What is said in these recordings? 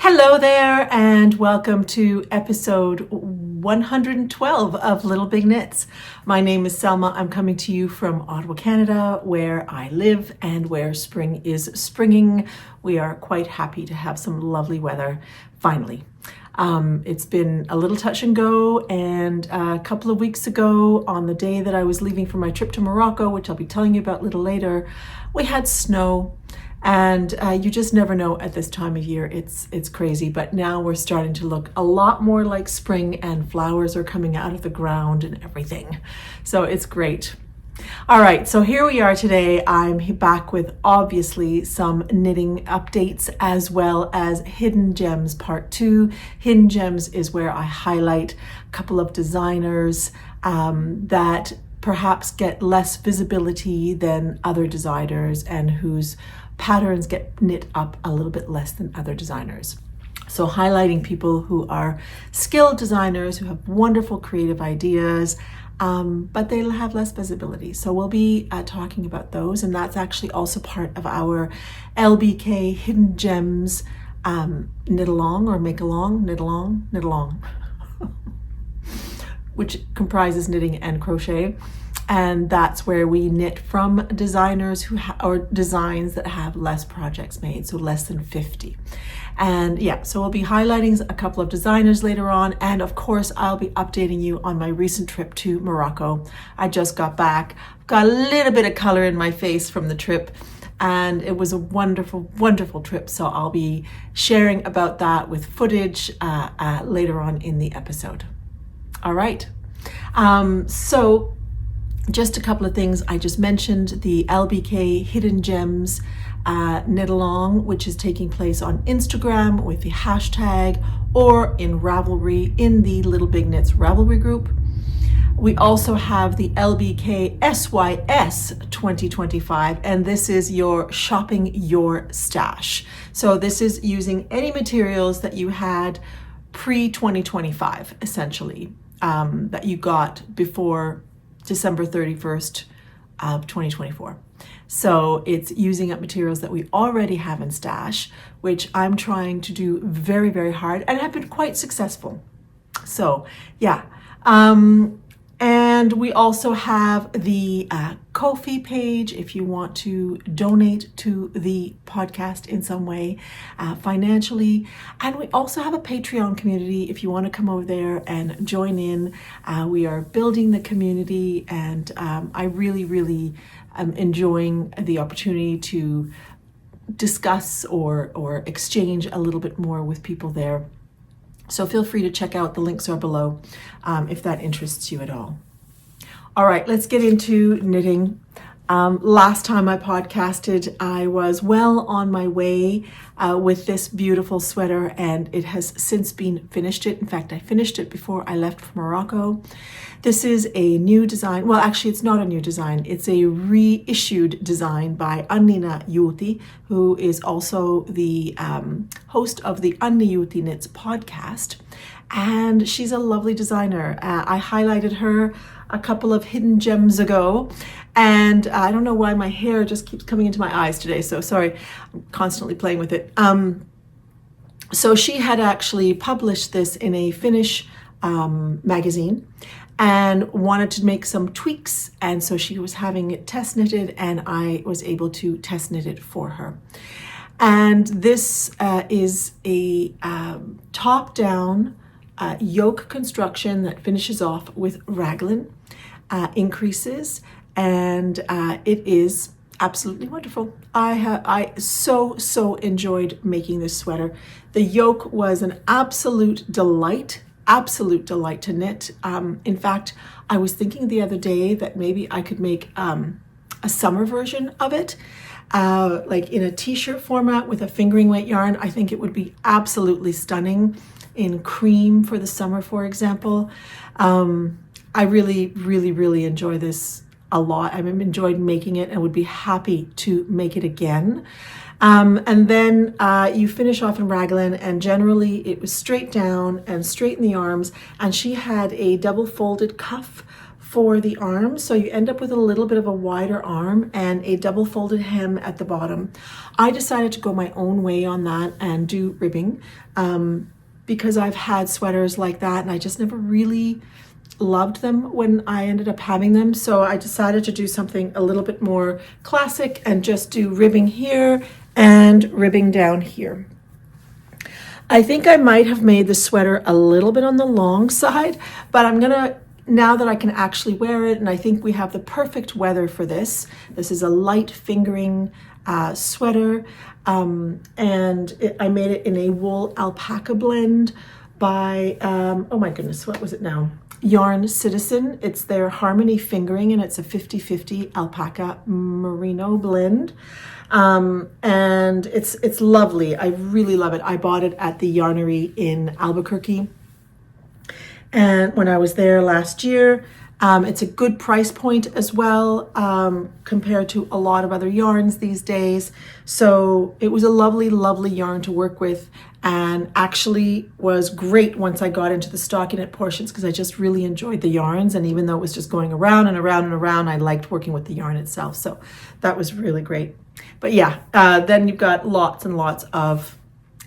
Hello there and welcome to episode 112 of Little Big Knits. My name is Selma. I'm coming to you from Ottawa, Canada, where I live and where spring is springing. We are quite happy to have some lovely weather finally. It's been a little touch and go, and a couple of weeks ago, on the day that I was leaving for my trip to Morocco, which I'll be telling you about a little later, we had snow. And you just never know at this time of year. It's crazy, but now we're starting to look a lot more like spring and flowers are coming out of the ground and everything. So it's great. All right, so here we are today. I'm back with obviously some knitting updates as well as Hidden Gems Part 2. Hidden Gems is where I highlight a couple of designers that perhaps get less visibility than other designers and whose patterns get knit up a little bit less than other designers. So highlighting people who are skilled designers, who have wonderful creative ideas, but they'll have less visibility. So we'll be talking about those, and that's actually also part of our LBK Hidden Gems knit along or make along, knit along, which comprises knitting and crochet. And that's where we knit from designers or designs that have less projects made, so less than 50. And yeah, so we'll be highlighting a couple of designers later on. And of course, I'll be updating you on my recent trip to Morocco. I just got back, got a little bit of color in my face from the trip, and it was a wonderful, wonderful trip. So I'll be sharing about that with footage later on in the episode. All right. So just a couple of things. I just mentioned the LBK Hidden Gems knit along, which is taking place on Instagram with the hashtag or in Ravelry in the Little Big Knits Ravelry group. We also have the LBK SYS 2025, and this is your shopping your stash. So this is using any materials that you had pre-2025, essentially, that you got before December 31st of 2024. So it's using up materials that we already have in stash, which I'm trying to do very, very hard and have been quite successful. So yeah. And we also have the Kofi page if you want to donate to the podcast in some way financially. And we also have a Patreon community if you want to come over there and join in. We are building the community, and I really, really am enjoying the opportunity to discuss or exchange a little bit more with people there. So feel free to check out, the links are below if that interests you at all. All right, let's get into knitting. Last time I podcasted, I was well on my way with this beautiful sweater, and it has since been finished. In fact, I finished it before I left for Morocco. This is a new design. Well, actually, it's not a new design. It's a reissued design by Annina Yuti, who is also the host of the Anni Yuti Knits podcast. And she's a lovely designer. I highlighted her a couple of hidden gems ago, and I don't know why my hair just keeps coming into my eyes today, so sorry, I'm constantly playing with it. So she had actually published this in a Finnish magazine and wanted to make some tweaks, and so she was having it test knitted, and I was able to test knit it for her. And this is a top-down yoke construction that finishes off with raglan increases, and it is absolutely wonderful. I so enjoyed making this sweater. The yoke was an absolute delight to knit. In fact, I was thinking the other day that maybe I could make a summer version of it, like in a t-shirt format with a fingering weight yarn. I think it would be absolutely stunning in cream for the summer, for example. I really enjoy this a lot. I've enjoyed making it and would be happy to make it again. And then you finish off in raglan, and generally it was straight down and straight in the arms, and she had a double folded cuff for the arms. So you end up with a little bit of a wider arm and a double folded hem at the bottom. I decided to go my own way on that and do ribbing because I've had sweaters like that and I just never really loved them when I ended up having them. So I decided to do something a little bit more classic and just do ribbing here and ribbing down here. I think I might have made the sweater a little bit on the long side, but I'm gonna, now that I can actually wear it, and I think we have the perfect weather for this. This is a light fingering sweater, and I made it in a wool alpaca blend by, oh my goodness, what was it now? Yarn Citizen. It's their Harmony fingering, and it's a 50-50 alpaca merino blend. And it's lovely. I really love it. I bought it at the Yarnery in Albuquerque. And when I was there last year, it's a good price point as well, compared to a lot of other yarns these days. So it was a lovely, lovely yarn to work with, and actually was great once I got into the stockinette portions because I just really enjoyed the yarns. And even though it was just going around and around and around, I liked working with the yarn itself. So that was really great. But yeah, then you've got lots and lots of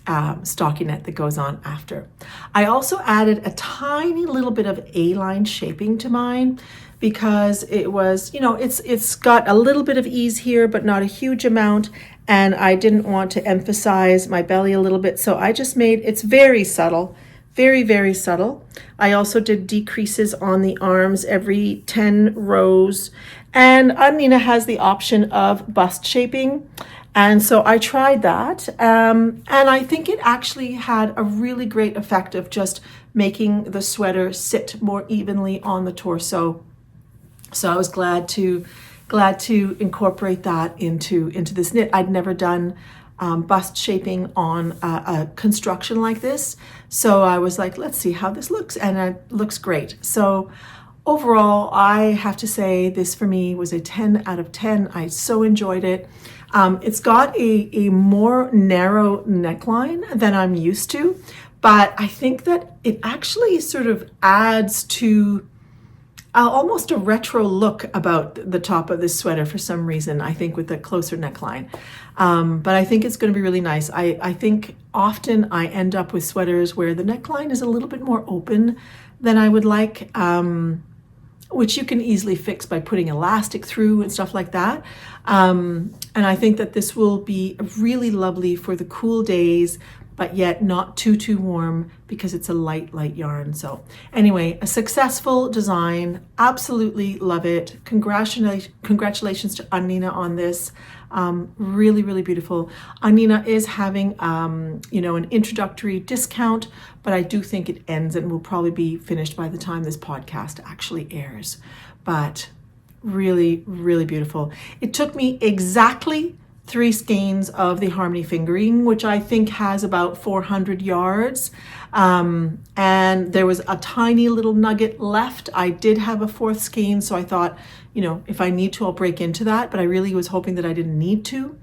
stockinette that goes on after. I also added a tiny little bit of A-line shaping to mine because it was, you know, it's got a little bit of ease here, but not a huge amount. And I didn't want to emphasize my belly a little bit. So I just made, it's very subtle, very, very subtle. I also did decreases on the arms every 10 rows. And Nina has the option of bust shaping. And so I tried that. And I think it actually had a really great effect of just making the sweater sit more evenly on the torso. So I was glad to incorporate that into this knit. I'd never done bust shaping on a construction like this. So I was like, let's see how this looks. And it looks great. So overall, I have to say this for me was a 10 out of 10. I so enjoyed it. It's got a more narrow neckline than I'm used to, but I think that it actually sort of adds to almost a retro look about the top of this sweater for some reason, I think with a closer neckline. But I think it's going to be really nice. I think often I end up with sweaters where the neckline is a little bit more open than I would like, which you can easily fix by putting elastic through and stuff like that. And I think that this will be really lovely for the cool days, but yet not too warm because it's a light yarn. So anyway, a successful design. Absolutely love it. Congratulations to Nina on this. Really, really beautiful. Nina is having, you know, an introductory discount, but I do think it ends and will probably be finished by the time this podcast actually airs. But really, really beautiful. It took me exactly 3 skeins of the Harmony fingering, which I think has about 400 yards. And there was a tiny little nugget left. I did have a 4th skein, so I thought, you know, if I need to, I'll break into that, but I really was hoping that I didn't need to.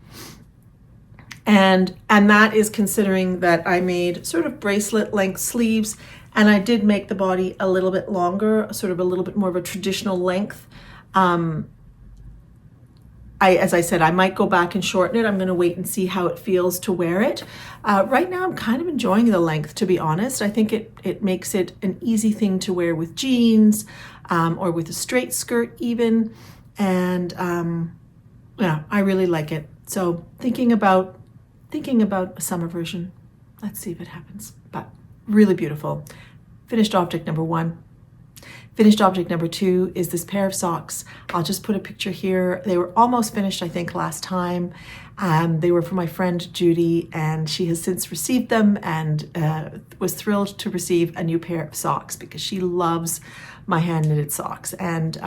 And that is considering that I made sort of bracelet length sleeves, and I did make the body a little bit longer, sort of a little bit more of a traditional length. As I said, I might go back and shorten it. I'm going to wait and see how it feels to wear it. Right now, I'm kind of enjoying the length, to be honest. I think it makes it an easy thing to wear with jeans or with a straight skirt even. And yeah, I really like it. So thinking about a summer version. Let's see if it happens. But really beautiful. Finished object number 1. Finished object number 2 is this pair of socks. I'll just put a picture here. They were almost finished, I think, last time. They were for my friend Judy, and she has since received them and was thrilled to receive a new pair of socks because she loves my hand knitted socks, and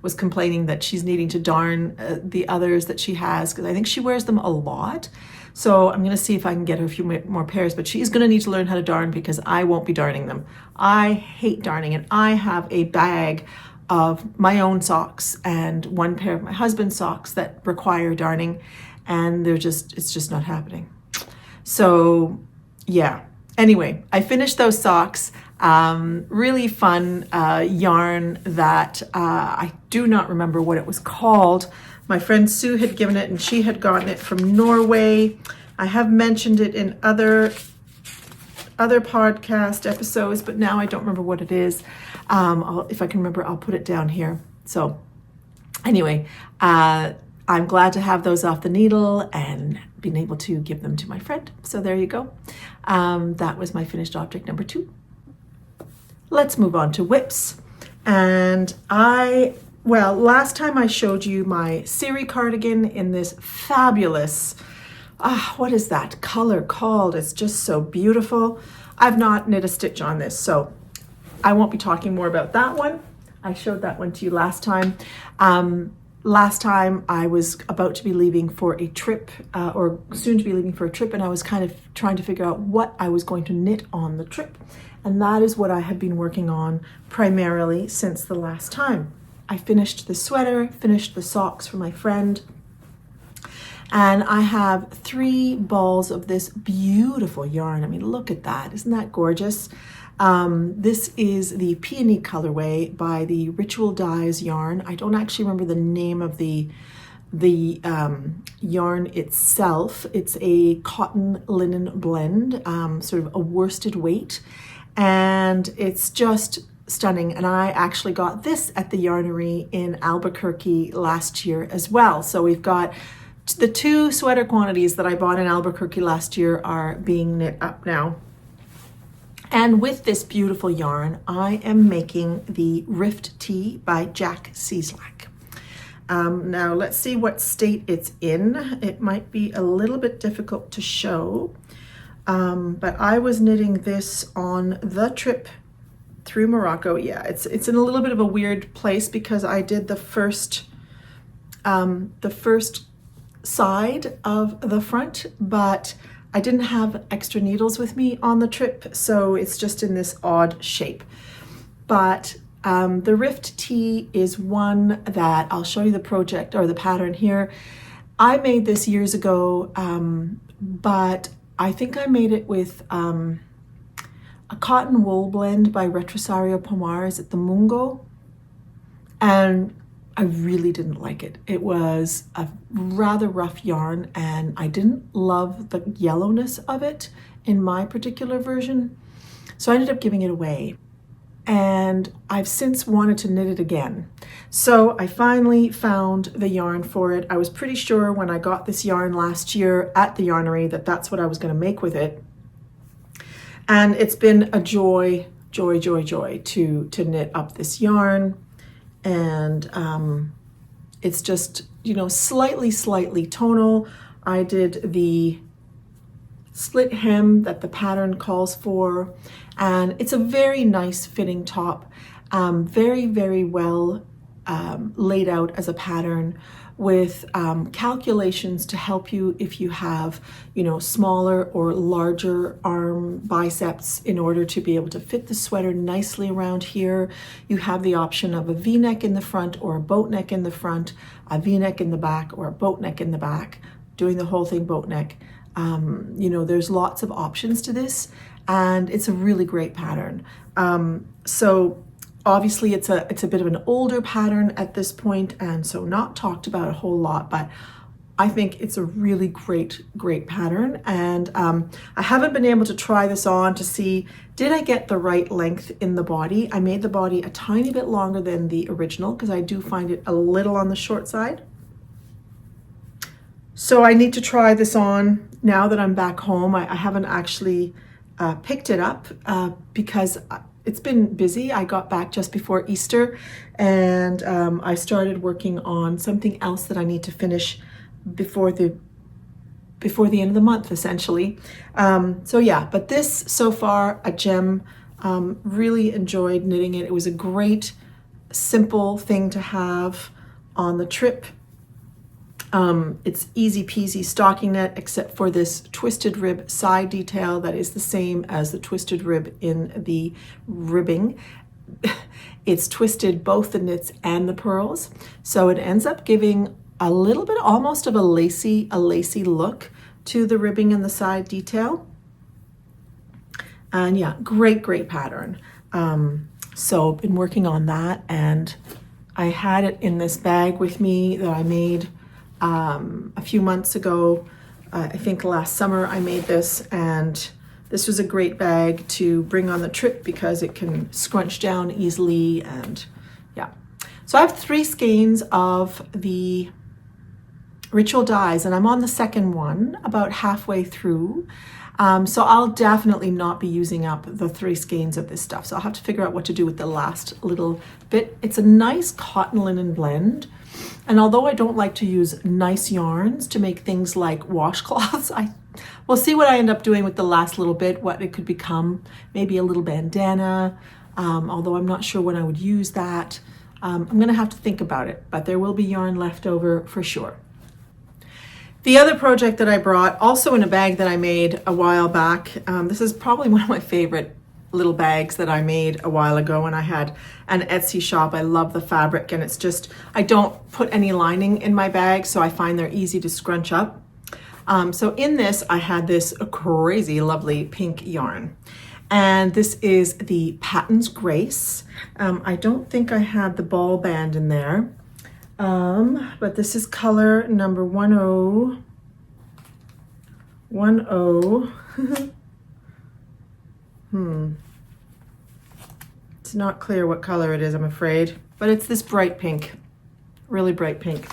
was complaining that she's needing to darn the others that she has because I think she wears them a lot. So I'm going to see if I can get her a few more pairs, but she's going to need to learn how to darn because I won't be darning them. I hate darning, and I have a bag of my own socks and 1 pair of my husband's socks that require darning, and it's just not happening. So yeah, anyway, I finished those socks. Really fun yarn that I do not remember what it was called. My friend Sue had given it and she had gotten it from Norway. I have mentioned it in other podcast episodes, but now I don't remember what it is. If I can remember, I'll put it down here. So anyway, I'm glad to have those off the needle and being able to give them to my friend. So there you go. That was my finished object number 2. Let's move on to whips. And last time I showed you my Siri cardigan in this fabulous, what is that color called? It's just so beautiful. I've not knit a stitch on this, so I won't be talking more about that one. I showed that one to you last time. Last time I was about to be leaving for a trip, or soon to be leaving for a trip, and I was kind of trying to figure out what I was going to knit on the trip. And that is what I have been working on primarily since the last time. I finished the sweater, finished the socks for my friend, and I have 3 balls of this beautiful yarn. I mean, look at that. Isn't that gorgeous? This is the Peony colorway by the Ritual Dyes yarn. I don't actually remember the name of the yarn itself. It's a cotton linen blend, sort of a worsted weight, and it's just stunning. And I actually got this at the yarnery in Albuquerque last year as well. So we've got the 2 sweater quantities that I bought in Albuquerque last year are being knit up now. And with this beautiful yarn, I am making the Rift Tee by Jack Cieslak. Now let's see what state it's in. It might be a little bit difficult to show, but I was knitting this on the trip through Morocco. Yeah, it's in a little bit of a weird place because I did the first side of the front, but I didn't have extra needles with me on the trip, so it's just in this odd shape. But the Rift Tee is one that I'll show you the project or the pattern here. I made this years ago, but I think I made it with a cotton wool blend by Retrosario Pomar. Is it the Mungo? And I really didn't like it. It was a rather rough yarn and I didn't love the yellowness of it in my particular version. So I ended up giving it away. And I've since wanted to knit it again. So I finally found the yarn for it. I was pretty sure when I got this yarn last year at the yarnery that that's what I was going to make with it. And it's been a joy to knit up this yarn. And it's just, slightly tonal. I did the split hem that the pattern calls for, and it's a very nice fitting top, very well laid out as a pattern with calculations to help you if you have, smaller or larger arm biceps in order to be able to fit the sweater nicely around here. You have the option of a V-neck in the front or a boat neck in the front, a V-neck in the back or a boat neck in the back, doing the whole thing boat neck. There's lots of options to this, and it's a really great pattern. So obviously it's a bit of an older pattern at this point, and so not talked about a whole lot, but I think it's a really great pattern. And I haven't been able to try this on to see, did I get the right length in the body? I made the body a tiny bit longer than the original because I do find it a little on the short side. So I need to try this on now that I'm back home. I haven't actually picked it up because it's been busy. I got back just before Easter, and I started working on something else that I need to finish before the end of the month, essentially. So yeah, but this so far a gem. Really enjoyed knitting it. It was a great, simple thing to have on the trip. It's easy peasy stocking knit, except for this twisted rib side detail that is the same as the twisted rib in the ribbing. It's twisted both the knits and the purls, so it ends up giving a little bit almost of a lacy look to the ribbing and the side detail. And yeah, great pattern. So been working on that, and I had it in this bag with me that I made a few months ago. I think last summer I made this, and this was a great bag to bring on the trip because it can scrunch down easily. And yeah, so I have 3 skeins of the ritual dies, and I'm on the second one, about halfway through. So I'll definitely not be using up the 3 skeins of this stuff. So I'll have to figure out what to do with the last little bit. It's a nice cotton linen blend. And although I don't like to use nice yarns to make things like washcloths, we'll see what I end up doing with the last little bit, what it could become, maybe a little bandana, although I'm not sure when I would use that. I'm gonna have to think about it, but there will be yarn left over for sure. The other project that I brought, also in a bag that I made a while back, this is probably one of my favorite little bags that I made a while ago when I had an Etsy shop. I love the fabric, and it's just, I don't put any lining in my bag, so I find they're easy to scrunch up. So in this, I had this crazy lovely pink yarn, and this is the Patons Kroy. I don't think I had the ball band in there, but this is color number 1010. It's not clear what color it is, I'm afraid, but it's this bright pink, really bright pink.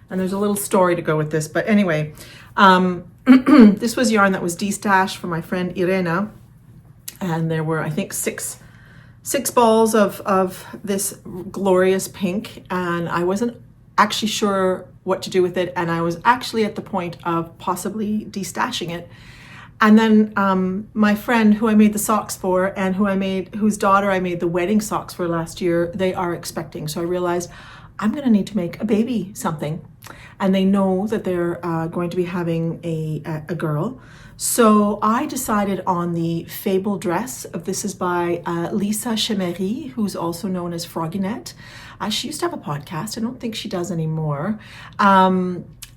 And there's a little story to go with this, but anyway, this was yarn that was destashed from my friend Irena, and there were, I think, six balls of this glorious pink, and I wasn't actually sure what to do with it, and I was actually at the point of possibly destashing it. And then my friend who I made the socks for, and whose daughter I made the wedding socks for last year, they are expecting. So I realized I'm gonna need to make a baby something. And they know that they're going to be having a girl. So I decided on the Fable dress. This is by Lisa Chemery, who's also known as Frogginette. She used to have a podcast. I don't think she does anymore.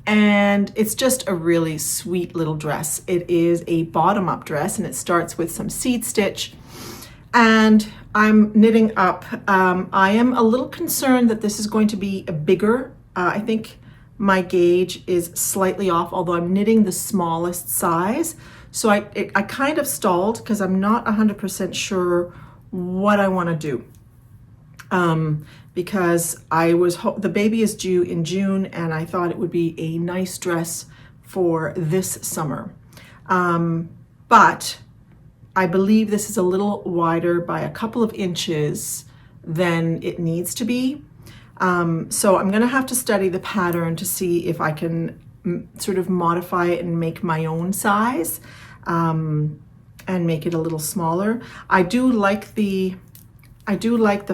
And it's just a really sweet little dress. It is a bottom-up dress, and it starts with some seed stitch, and I'm knitting up. I am a little concerned that this is going to be a bigger. I think my gauge is slightly off, although I'm knitting the smallest size. So I kind of stalled because I'm not 100% sure what I want to do. Because the baby is due in June, and I thought it would be a nice dress for this summer. But I believe this is a little wider by a couple of inches than it needs to be. So I'm gonna have to study the pattern to see if I can sort of modify it and make my own size, and make it a little smaller. I do like the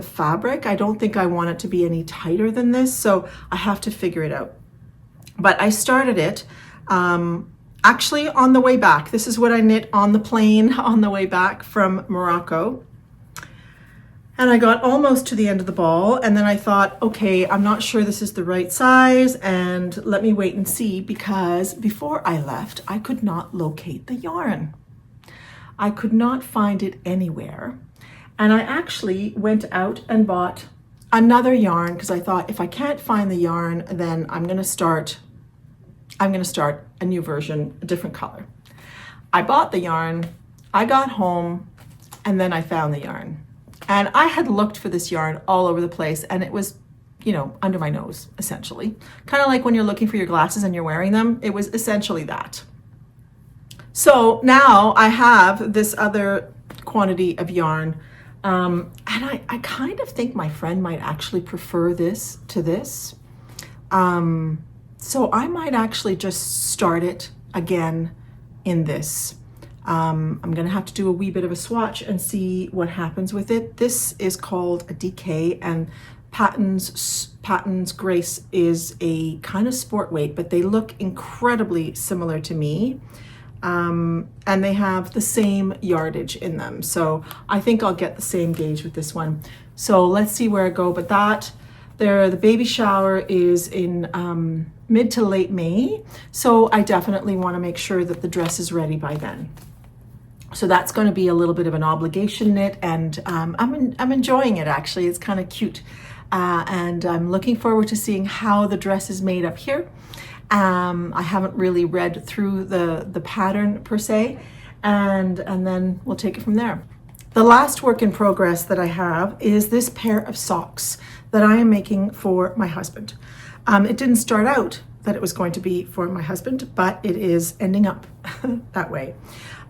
fabric. I don't think I want it to be any tighter than this, so I have to figure it out. But I started it actually on the way back. This is what I knit on the plane on the way back from Morocco. And I got almost to the end of the ball, and then I thought, okay, I'm not sure this is the right size, and let me wait and see, because before I left, I could not locate the yarn. I could not find it anywhere. And I actually went out and bought another yarn, because I thought, if I can't find the yarn, then I'm gonna start a new version, a different color. I bought the yarn, I got home, and then I found the yarn. And I had looked for this yarn all over the place, and it was, under my nose, essentially. Kind of like when you're looking for your glasses and you're wearing them, it was essentially that. So now I have this other quantity of yarn, and I kind of think my friend might actually prefer this to this. So I might actually just start it again in this. I'm gonna have to do a wee bit of a swatch and see what happens with it. This is called a DK, and Patons Kroy is a kind of sport weight, but they look incredibly similar to me. And they have the same yardage in them. So I think I'll get the same gauge with this one. So let's see where I go. But the baby shower is in mid to late May. So I definitely want to make sure that the dress is ready by then. So that's going to be a little bit of an obligation knit, and I'm enjoying it actually. It's kind of cute, and I'm looking forward to seeing how the dress is made up here. I haven't really read through the pattern per se, and then we'll take it from there. The last work in progress that I have is this pair of socks that I am making for my husband. It didn't start out that it was going to be for my husband, but it is ending up that way.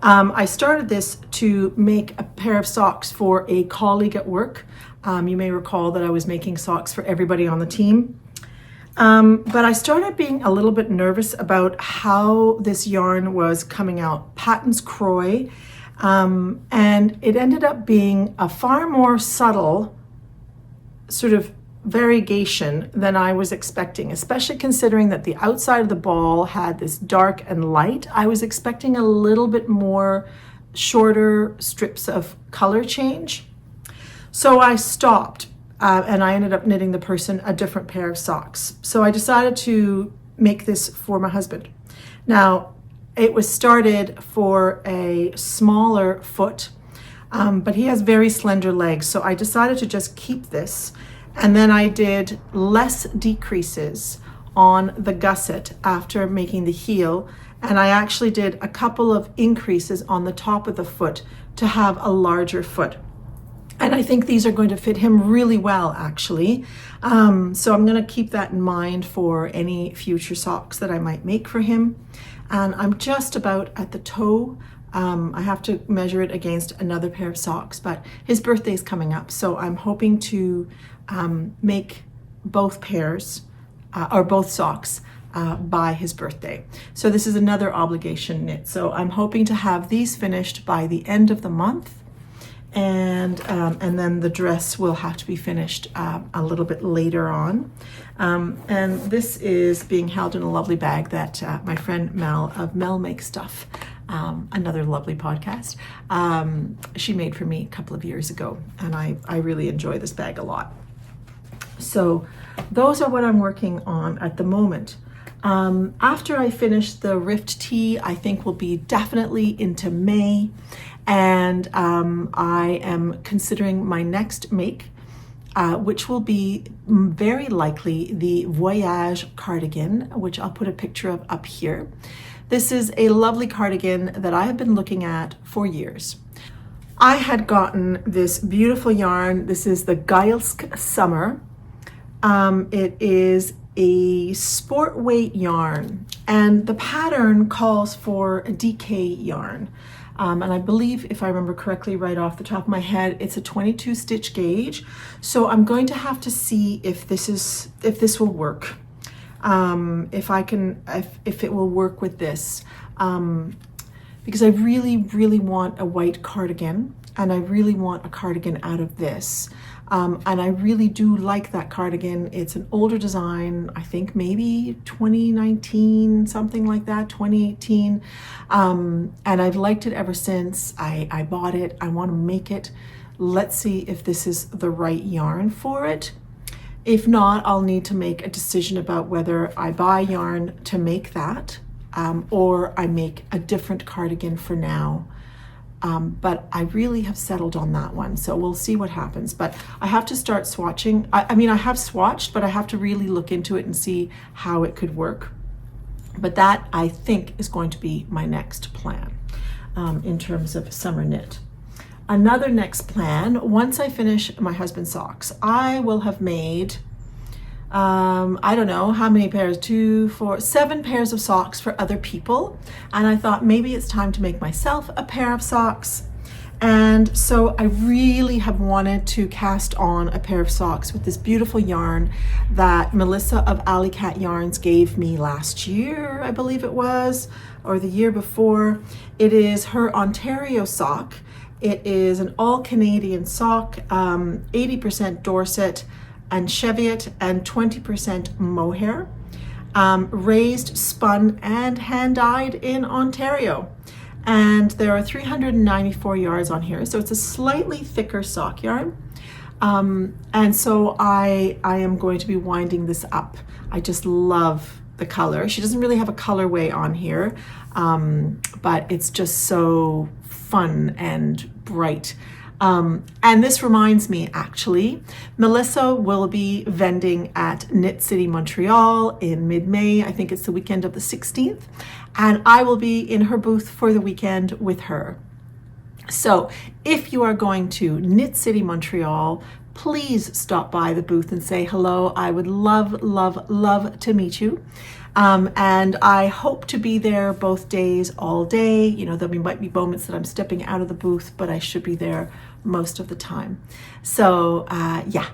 I started this to make a pair of socks for a colleague at work. You may recall that I was making socks for everybody on the team. But I started being a little bit nervous about how this yarn was coming out. Patons Kroy. And it ended up being a far more subtle sort of variegation than I was expecting, especially considering that the outside of the ball had this dark and light. I was expecting a little bit more shorter strips of color change. So I stopped and I ended up knitting the person a different pair of socks. So I decided to make this for my husband. Now, it was started for a smaller foot, but he has very slender legs. So I decided to just keep this. And then I did less decreases on the gusset after making the heel. And I actually did a couple of increases on the top of the foot to have a larger foot. And I think these are going to fit him really well, actually. So I'm going to keep that in mind for any future socks that I might make for him. And I'm just about at the toe. I have to measure it against another pair of socks, but his birthday is coming up. So I'm hoping to make both pairs or both socks by his birthday. So this is another obligation knit. So I'm hoping to have these finished by the end of the month. And then the dress will have to be finished a little bit later on. And this is being held in a lovely bag that my friend Mel of Mel Makes Stuff, another lovely podcast, she made for me a couple of years ago. And I really enjoy this bag a lot. So those are what I'm working on at the moment. After I finish the Rift Tee, I think we'll be definitely into May. And I am considering my next make, which will be very likely the Voyage cardigan, which I'll put a picture of up here. This is a lovely cardigan that I have been looking at for years. I had gotten this beautiful yarn. This is the Gailsk Summer. It is a sport weight yarn, and the pattern calls for a DK yarn. And I believe, if I remember correctly right off the top of my head, it's a 22 stitch gauge. So I'm going to have to see if this will work. If it will work with this. Because I really, really want a white cardigan, and I really want a cardigan out of this. And I really do like that cardigan. It's an older design, I think maybe 2019, something like that, 2018. And I've liked it ever since. I bought it. I want to make it. Let's see if this is the right yarn for it. If not, I'll need to make a decision about whether I buy yarn to make that, or I make a different cardigan for now. But I really have settled on that one, so we'll see what happens. But I have to start swatching. I mean, I have swatched, but I have to really look into it and see how it could work. But that, I think, is going to be my next plan in terms of summer knit. Another next plan, once I finish my husband's socks, I will have made, I don't know how many pairs, 2, 4, 7 pairs of socks for other people. And I thought maybe it's time to make myself a pair of socks. And so I really have wanted to cast on a pair of socks with this beautiful yarn that Melissa of Alley Cat Yarns gave me last year, I believe it was, or the year before. It is her Ontario sock. It is an all Canadian sock, 80% Dorset and Cheviot and 20% mohair, raised, spun, and hand-dyed in Ontario. And there are 394 yards on here, so it's a slightly thicker sock yarn. And so I am going to be winding this up. I just love the color. She doesn't really have a colorway on here, but it's just so fun and bright. And this reminds me, actually, Melissa will be vending at Knit City Montreal in mid-May. I think it's the weekend of the 16th. And I will be in her booth for the weekend with her. So if you are going to Knit City Montreal, please stop by the booth and say hello. I would love, love, love to meet you. And I hope to be there both days, all day. You know, there might be moments that I'm stepping out of the booth, but I should be there most of the time. So yeah,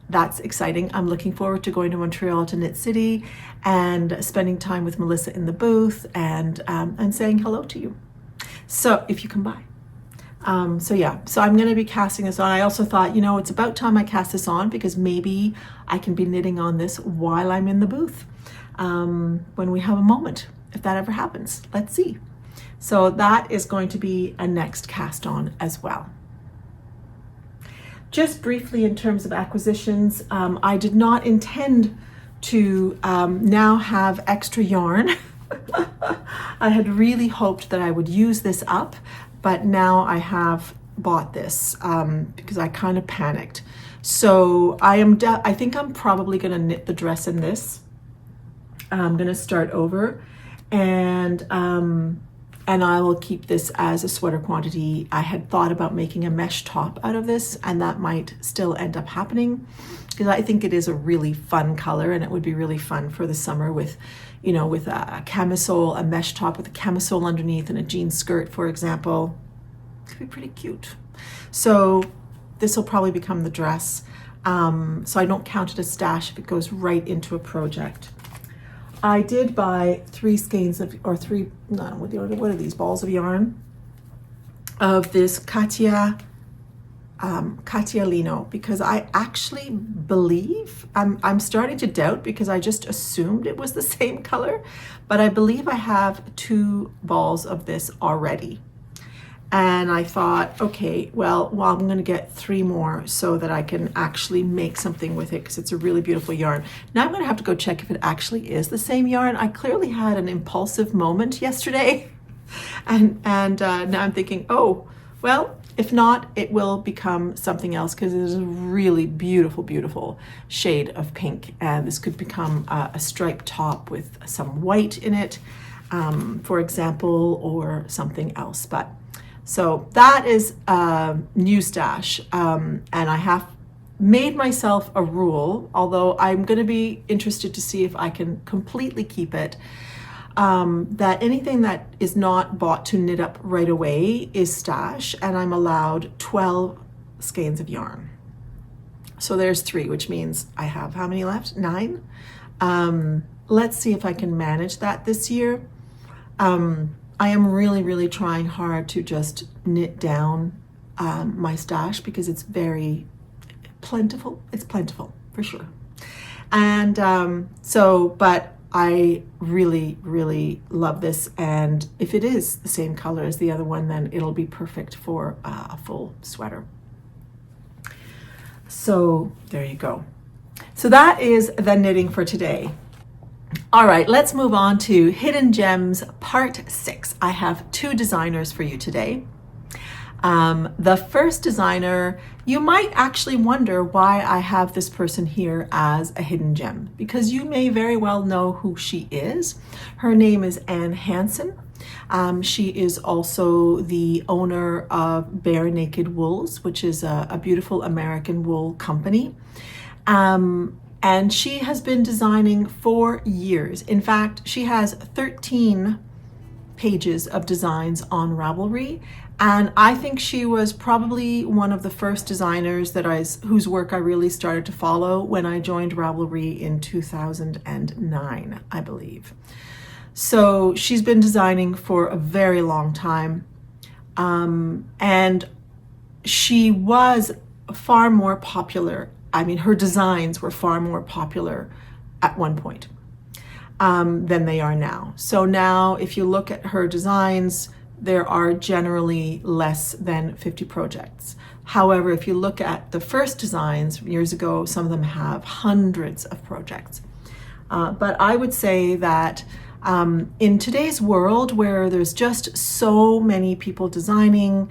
that's exciting. I'm looking forward to going to Montreal to Knit City and spending time with Melissa in the booth and saying hello to you. So if you come by. So yeah, so I'm going to be casting this on. I also thought, you know, it's about time I cast this on because maybe I can be knitting on this while I'm in the booth when we have a moment, if that ever happens. Let's see. So that is going to be a next cast on as well. Just briefly in terms of acquisitions, I did not intend to now have extra yarn. I had really hoped that I would use this up, but now I have bought this because I kind of panicked. So I think I'm probably going to knit the dress in this. I'm going to start over and I will keep this as a sweater quantity. I had thought about making a mesh top out of this, and that might still end up happening because I think it is a really fun color and it would be really fun for the summer with, you know, with a camisole, a mesh top with a camisole underneath and a jean skirt, for example. It could be pretty cute. So this will probably become the dress. So I don't count it as stash if it goes right into a project. I did buy 3 skeins of, or 3, no, what are these, balls of yarn of this Katia Lino, because I actually believe, I'm starting to doubt because I just assumed it was the same color, but I believe I have 2 balls of this already. And I thought, okay, well, I'm going to get 3 more so that I can actually make something with it because it's a really beautiful yarn. Now I'm going to have to go check if it actually is the same yarn. I clearly had an impulsive moment yesterday. And now I'm thinking, oh, well, if not, it will become something else because it is a really beautiful, beautiful shade of pink. And this could become a striped top with some white in it, for example, or something else. But so that is new stash, and I have made myself a rule, although I'm going to be interested to see if I can completely keep it, that anything that is not bought to knit up right away is stash, and I'm allowed 12 skeins of yarn. So there's 3, which means I have how many left? 9. Let's see if I can manage that this year. I am really, really trying hard to just knit down my stash because it's very plentiful. It's plentiful for sure. And but I really, really love this. And if it is the same color as the other one, then it'll be perfect for a full sweater. So there you go. So that is the knitting for today. All right, let's move on to Hidden Gems Part 6. I have 2 designers for you today. The first designer, you might actually wonder why I have this person here as a hidden gem, because you may very well know who she is. Her name is Hanson. She is also the owner of Bare Naked Wools, which is a beautiful American wool company. And she has been designing for years. In fact, she has 13 pages of designs on Ravelry. And I think she was probably one of the first designers whose work I really started to follow when I joined Ravelry in 2009, I believe. So she's been designing for a very long time. And she was far more popular. I mean, her designs were far more popular at one point than they are now. So now if you look at her designs, there are generally less than 50 projects. However, if you look at the first designs years ago, some of them have hundreds of projects. But I would say that in today's world where there's just so many people designing,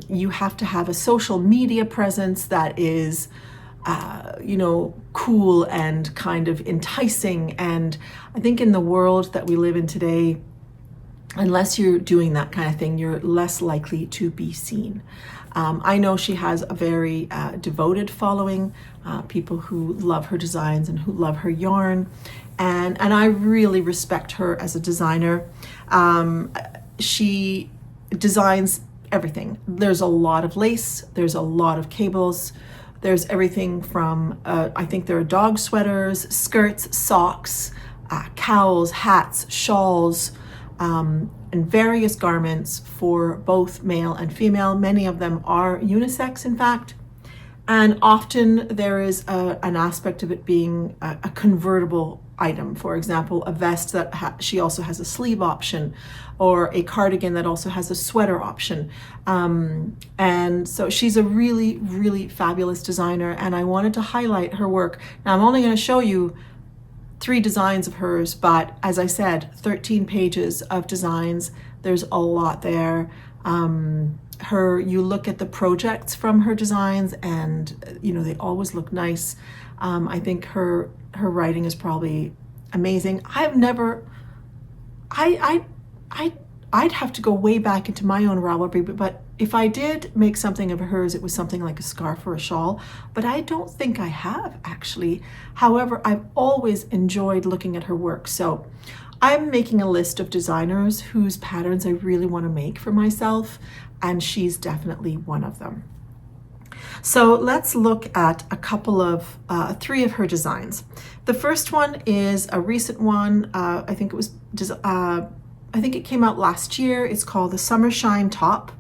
you have to have a social media presence that is cool and kind of enticing. And I think in the world that we live in today, unless you're doing that kind of thing, you're less likely to be seen. I know she has a very devoted following, people who love her designs and who love her yarn. And I really respect her as a designer. She designs everything. There's a lot of lace, there's a lot of cables, there's everything from, I think there are dog sweaters, skirts, socks, cowls, hats, shawls, and various garments for both male and female. Many of them are unisex, in fact. And often there is an aspect of it being a convertible item. For example, a vest that she also has a sleeve option, or a cardigan that also has a sweater option. And so she's a really, really fabulous designer, and I wanted to highlight her work. Now I'm only going to show you 3 designs of hers, but as I said, 13 pages of designs. There's a lot there. You look at the projects from her designs, and they always look nice. I think her writing is probably amazing. I'd have to go way back into my own ravelry, but if I did make something of hers, it was something like a scarf or a shawl, but I don't think I have actually. However, I've always enjoyed looking at her work. So I'm making a list of designers whose patterns I really want to make for myself, and she's definitely one of them. So let's look at a couple of 3 of her designs. The first one is a recent one. I think it came out last year. It's called the Summer Shine Top.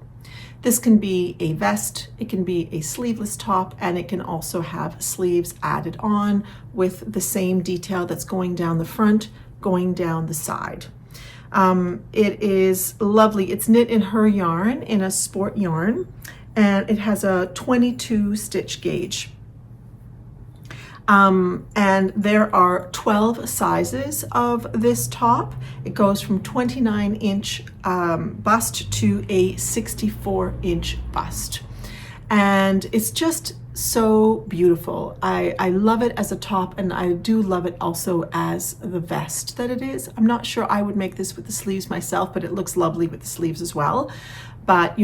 This can be a vest, it can be a sleeveless top, and it can also have sleeves added on with the same detail that's going down the front, going down the side. It is lovely. It's knit in her yarn, in a sport yarn, and it has a 22 stitch gauge. And there are 12 sizes of this top. It goes from 29-inch bust to a 64-inch bust. And it's just so beautiful. I love it as a top, and I do love it also as the vest that it is. I'm not sure I would make this with the sleeves myself, but it looks lovely with the sleeves as well. But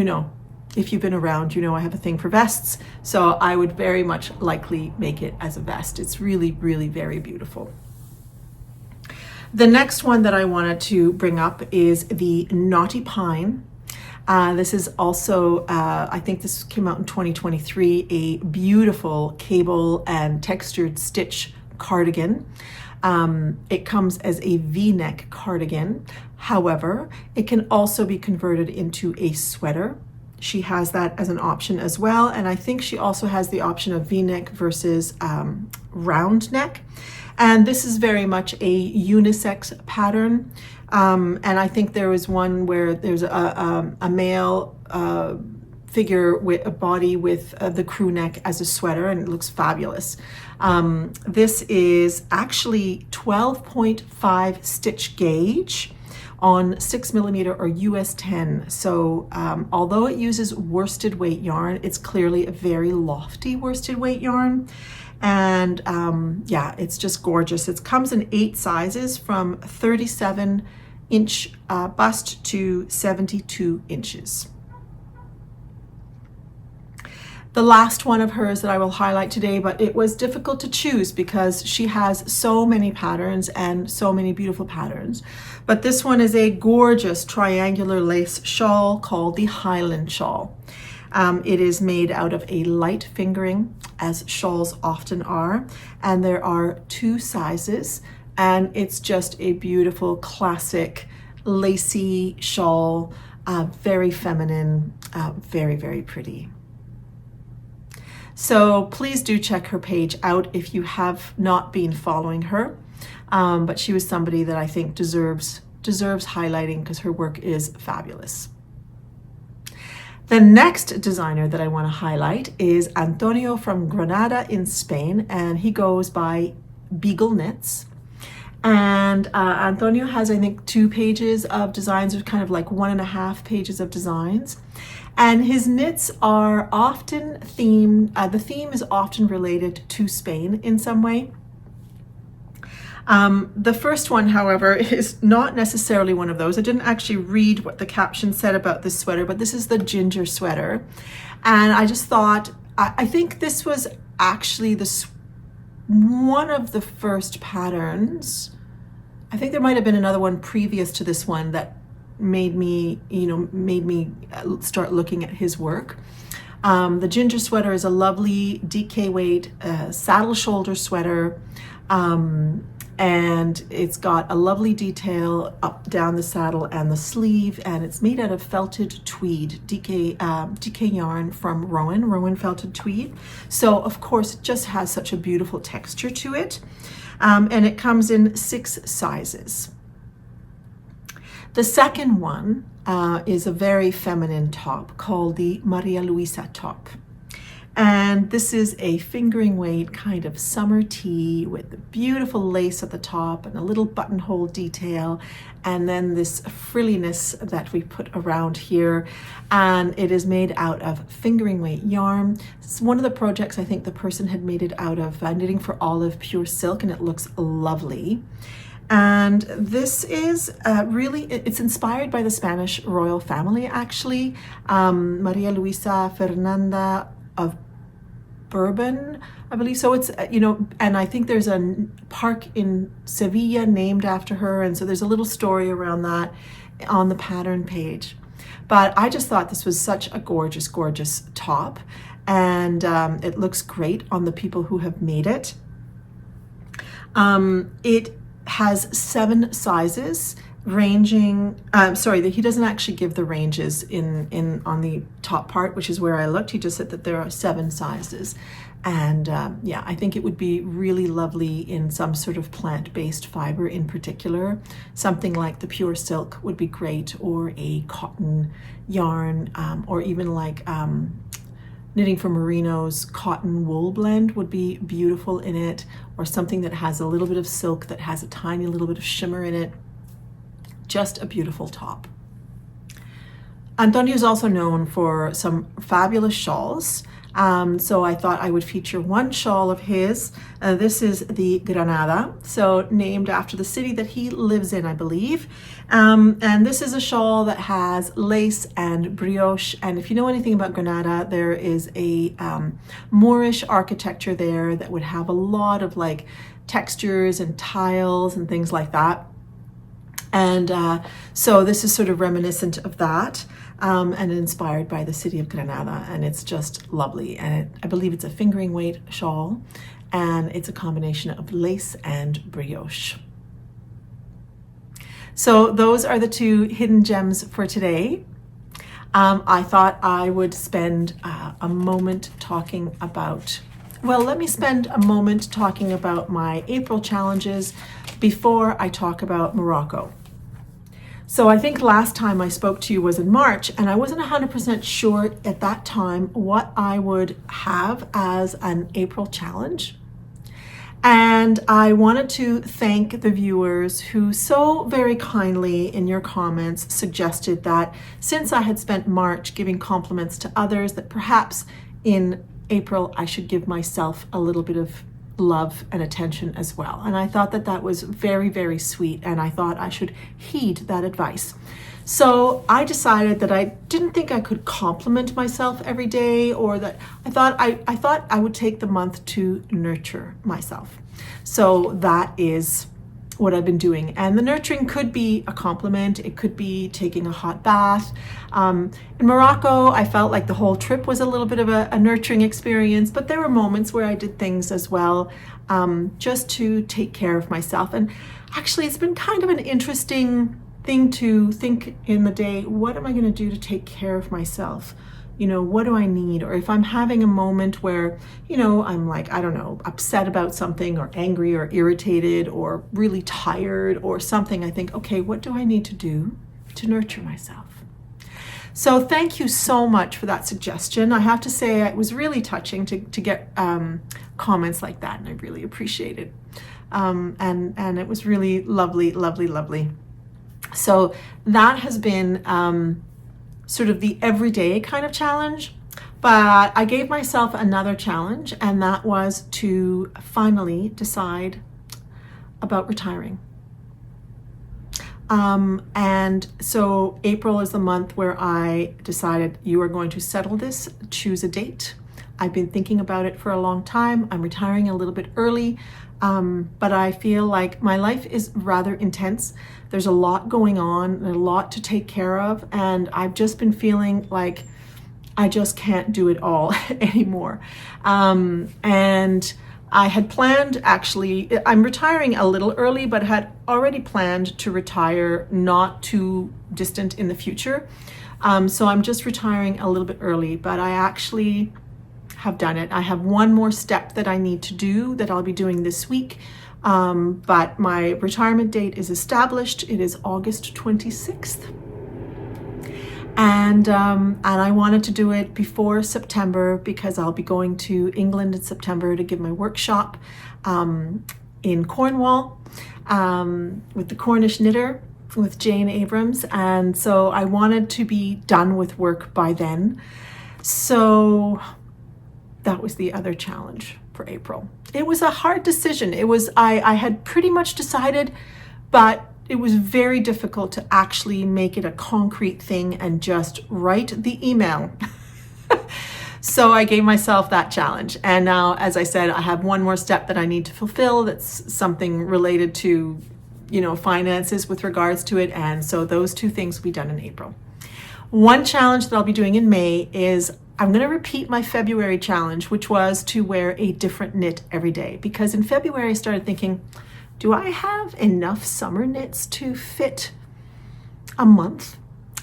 if you've been around, I have a thing for vests, so I would very much likely make it as a vest. It's really, really very beautiful. The next one that I wanted to bring up is the Naughty Pine. This is also, I think this came out in 2023, a beautiful cable and textured stitch cardigan. It comes as a V-neck cardigan. However, it can also be converted into a sweater. She has that as an option as well. And I think she also has the option of V-neck versus round neck. And this is very much a unisex pattern. And I think there was one where there's a male figure with a body with the crew neck as a sweater, and it looks fabulous. This is actually 12.5 stitch gauge on 6mm or US 10. So although it uses worsted weight yarn, it's clearly a very lofty worsted weight yarn. And yeah, it's just gorgeous. It comes in 8 sizes from 37-inch bust to 72 inches. The last one of hers that I will highlight today, but it was difficult to choose because she has so many patterns and so many beautiful patterns. But this one is a gorgeous triangular lace shawl called the Highland Shawl. It is made out of a light fingering, as shawls often are, and there are 2 sizes, and it's just a beautiful classic lacy shawl, very feminine, very, very pretty. So please do check her page out if you have not been following her. But she was somebody that I think deserves highlighting because her work is fabulous. The next designer that I want to highlight is Antonio from Granada in Spain, and he goes by Beagle Knits. And Antonio has, I think, 2 pages of designs, or kind of like 1.5 pages of designs. And his knits are often themed, the theme is often related to Spain in some way. The first one, however, is not necessarily one of those. I didn't actually read what the caption said about this sweater, but this is the ginger sweater. And I just thought, I think this was actually one of the first patterns. I think there might have been another one previous to this one that made me start looking at his work. The ginger sweater is a lovely DK weight saddle shoulder sweater, and it's got a lovely detail up down the saddle and the sleeve, and it's made out of felted tweed, DK yarn from Rowan felted tweed. So of course it just has such a beautiful texture to it, and it comes in 6 sizes. The second one is a very feminine top called the Maria Luisa top. And this is a fingering weight kind of summer tee with the beautiful lace at the top and a little buttonhole detail, and then this frilliness that we put around here. And it is made out of fingering weight yarn. It's one of the projects I think the person had made it out of Knitting for Olive pure silk, and it looks lovely. And this is it's inspired by the Spanish royal family, actually. Maria Luisa Fernanda of Bourbon, I believe. So it's, and I think there's a park in Sevilla named after her. And so there's a little story around that on the pattern page. But I just thought this was such a gorgeous, gorgeous top. And it looks great on the people who have made it. It has 7 sizes ranging, he doesn't actually give the ranges on the top part, which is where I looked. He just said that there are 7 sizes. And yeah, I think it would be really lovely in some sort of plant-based fiber in particular. Something like the pure silk would be great, or a cotton yarn, or even like Knitting for Merino's cotton wool blend would be beautiful in it, or something that has a little bit of silk that has a tiny little bit of shimmer in it. Just a beautiful top. Antonio is also known for some fabulous shawls. So I thought I would feature one shawl of his. This is the Granada, so named after the city that he lives in, I believe. And this is a shawl that has lace and brioche. And if you know anything about Granada, there is a Moorish architecture there that would have a lot of like textures and tiles and things like that. And so this is sort of reminiscent of that, and inspired by the city of Granada, and it's just lovely. And I believe it's a fingering weight shawl, and it's a combination of lace and brioche. So those are the 2 hidden gems for today. I thought I would spend a moment talking about, let me spend a moment talking about my April challenges before I talk about Morocco. So I think last time I spoke to you was in March, and I wasn't 100% sure at that time what I would have as an April challenge. And I wanted to thank the viewers who so very kindly in your comments suggested that since I had spent March giving compliments to others, that perhaps in April I should give myself a little bit of love and attention as well. And I thought that that was very, very sweet, and I thought I should heed that advice. So I decided that I didn't think I could compliment myself every day, or that I thought I would take the month to nurture myself. So that is what I've been doing. And the nurturing could be a compliment. It could be taking a hot bath. In Morocco, I felt like the whole trip was a little bit of a nurturing experience, but there were moments where I did things as well, just to take care of myself. And actually, it's been kind of an interesting thing to think in the day, what am I going to do to take care of myself? What do I need? Or if I'm having a moment where, I'm like, I don't know, upset about something, or angry, or irritated, or really tired, or something, I think, okay, what do I need to do to nurture myself? So thank you so much for that suggestion. I have to say it was really touching to get comments like that, and I really appreciate it. and it was really lovely, lovely, lovely. So that has been sort of the everyday kind of challenge. But I gave myself another challenge, and that was to finally decide about retiring. And so April is the month where I decided, you are going to settle this, choose a date. I've been thinking about it for a long time. I'm retiring a little bit early, but I feel like my life is rather intense. There's a lot going on and a lot to take care of, and I've just been feeling like I just can't do it all anymore. And I had planned, actually, I'm retiring a little early, but had already planned to retire not too distant in the future. So I'm just retiring a little bit early, but I actually have done it. I have one more step that I need to do that I'll be doing this week. But my retirement date is established. It is August 26th. And I wanted to do it before September because I'll be going to England in September to give my workshop in Cornwall with the Cornish knitter with Jane Abrams. And so I wanted to be done with work by then. So that was the other challenge for April. It was a hard decision. I had pretty much decided, but it was very difficult to actually make it a concrete thing and just write the email. So I gave myself that challenge. And now, as I said, I have one more step that I need to fulfill. That's something related to, finances with regards to it. And so those two things will be done in April. One challenge that I'll be doing in May is I'm going to repeat my February challenge, which was to wear a different knit every day. Because in February, I started thinking, do I have enough summer knits to fit a month?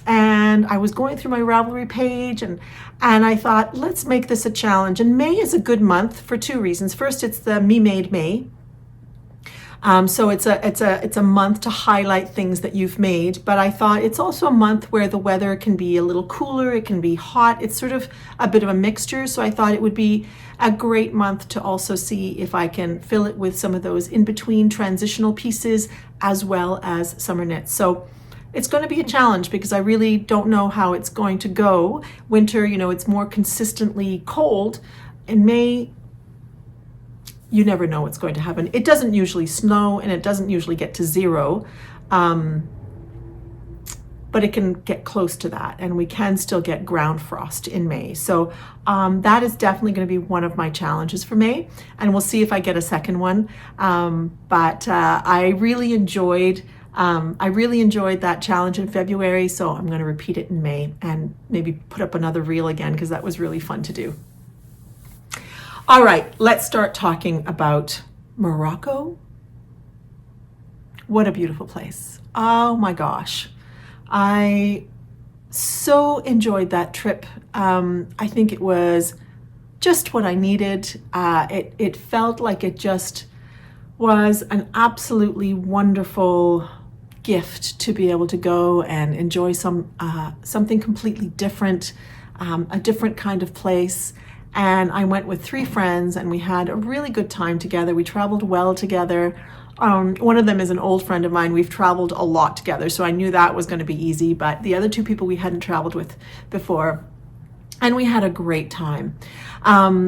And I was going through my Ravelry page and I thought, let's make this a challenge. And May is a good month for two reasons. First, it's the Me Made May. So it's a month to highlight things that you've made. But I thought it's also a month where the weather can be a little cooler, it can be hot. It's sort of a bit of a mixture. So I thought it would be a great month to also see if I can fill it with some of those in-between transitional pieces as well as summer knits. So it's going to be a challenge because I really don't know how it's going to go. Winter, it's more consistently cold. In May, you never know what's going to happen. It doesn't usually snow and it doesn't usually get to zero, but it can get close to that, and we can still get ground frost in May. So that is definitely going to be one of my challenges for May, and we'll see if I get a second one. But I really enjoyed that challenge in February, so I'm going to repeat it in May and maybe put up another reel again because that was really fun to do. All right, let's start talking about Morocco. What a beautiful place. Oh my gosh. I so enjoyed that trip. I think it was just what I needed. It felt like it just was an absolutely wonderful gift to be able to go and enjoy something completely different, a different kind of place. And I went with 3 friends and we had a really good time together. We traveled well together. One of them is an old friend of mine. We've traveled a lot together, so I knew that was going to be easy, but the other 2 people we hadn't traveled with before, and we had a great time.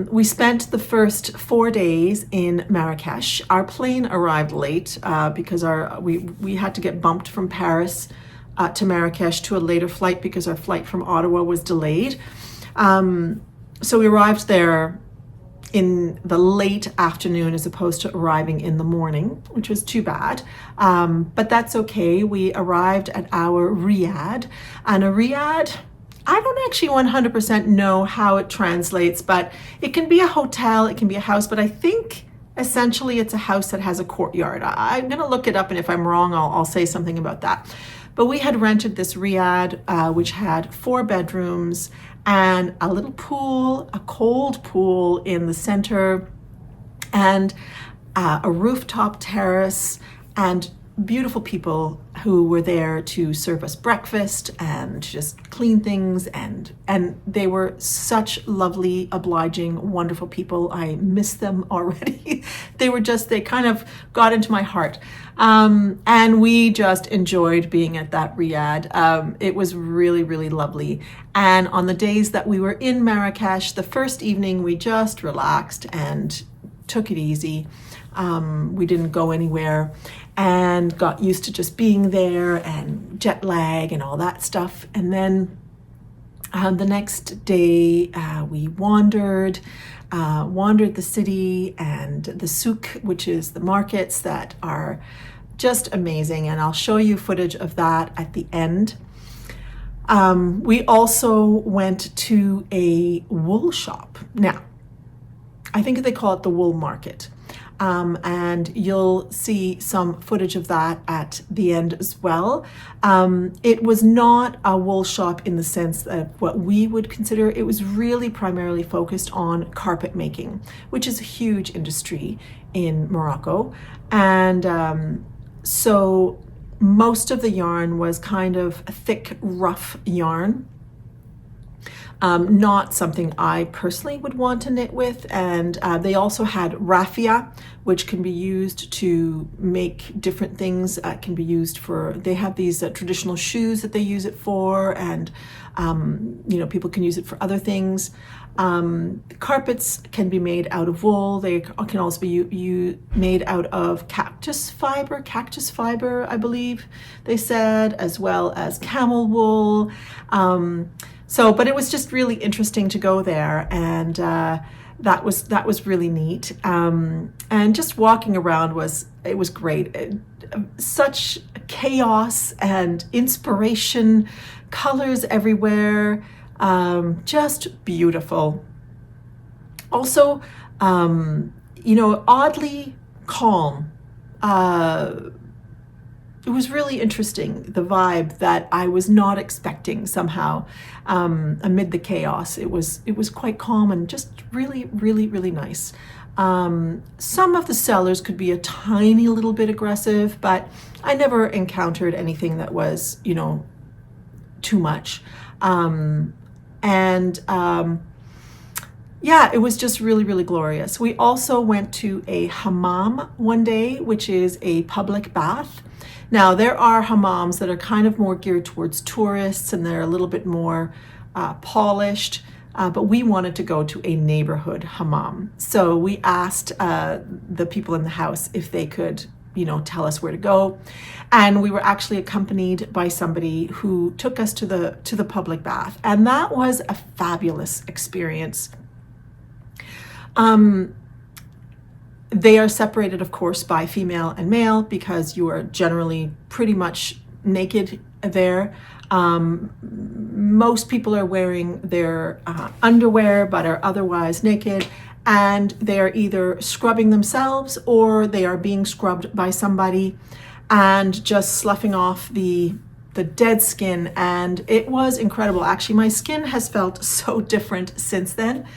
We spent the first 4 days in Marrakesh. Our plane arrived late because we had to get bumped from Paris to Marrakesh to a later flight because our flight from Ottawa was delayed. So we arrived there in the late afternoon as opposed to arriving in the morning, which was too bad. But that's okay. We arrived at our riad, and a riad, I don't actually 100% know how it translates, but it can be a hotel, it can be a house, but I think essentially it's a house that has a courtyard. I'm going to look it up, and if I'm wrong, I'll say something about that. But we had rented this riad, which had 4 bedrooms and a little pool, a cold pool in the center, and a rooftop terrace, and beautiful people who were there to serve us breakfast and just clean things, and they were such lovely, obliging, wonderful people. I miss them already. They kind of got into my heart. And we just enjoyed being at that riad. It was really, really lovely. And on the days that we were in Marrakesh, the first evening we just relaxed and took it easy. We didn't go anywhere and got used to just being there and jet lag and all that stuff. And then the next day we wandered the city and the souk, which is the markets that are just amazing. And I'll show you footage of that at the end. We also went to a wool shop. Now, I think they call it the wool market. And you'll see some footage of that at the end as well. It was not a wool shop in the sense of what we would consider. It was really primarily focused on carpet making, which is a huge industry in Morocco. And so most of the yarn was kind of a thick, rough yarn. Not something I personally would want to knit with. And they also had raffia, which can be used to make different things. Can be used for, they have these traditional shoes that they use it for, and people can use it for other things. Carpets can be made out of wool. They can also be made out of cactus fiber, I believe they said, as well as camel wool. But it was just really interesting to go there, and that was really neat. And just walking around was great. Such chaos and inspiration, colors everywhere, just beautiful. Also, oddly calm. It was really interesting, the vibe that I was not expecting somehow amid the chaos. It was quite calm and just really, really, really nice. Some of the sellers could be a tiny little bit aggressive, but I never encountered anything that was, too much. Yeah, it was just really, really glorious. We also went to a hammam one day, which is a public bath. Now, there are hammams that are kind of more geared towards tourists, and they're a little bit more polished, but we wanted to go to a neighborhood hammam. So we asked the people in the house if they could, tell us where to go. And we were actually accompanied by somebody who took us to the public bath. And that was a fabulous experience. They are separated, of course, by female and male, because you are generally pretty much naked there. Most people are wearing their underwear but are otherwise naked, and they are either scrubbing themselves or they are being scrubbed by somebody and just sloughing off the dead skin. And it was incredible. Actually, my skin has felt so different since then.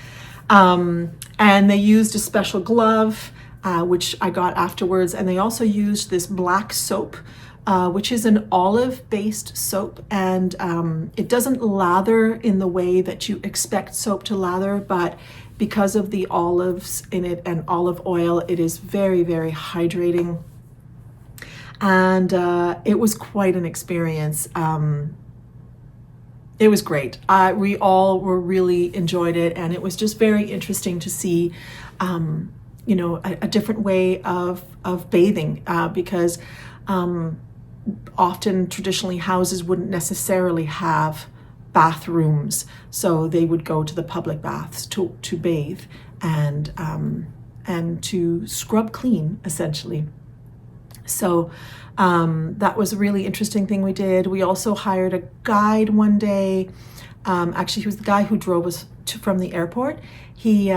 And they used a special glove, which I got afterwards. And they also used this black soap, which is an olive-based soap. And it doesn't lather in the way that you expect soap to lather, but because of the olives in it and olive oil, it is very, very hydrating. And it was quite an experience. It was great. We all really enjoyed it, and it was just very interesting to see, a different way of bathing, because often traditionally houses wouldn't necessarily have bathrooms, so they would go to the public baths to bathe and to scrub clean, essentially. So that was a really interesting thing we did. We also hired a guide one day. Actually, he was the guy who drove us from the airport. We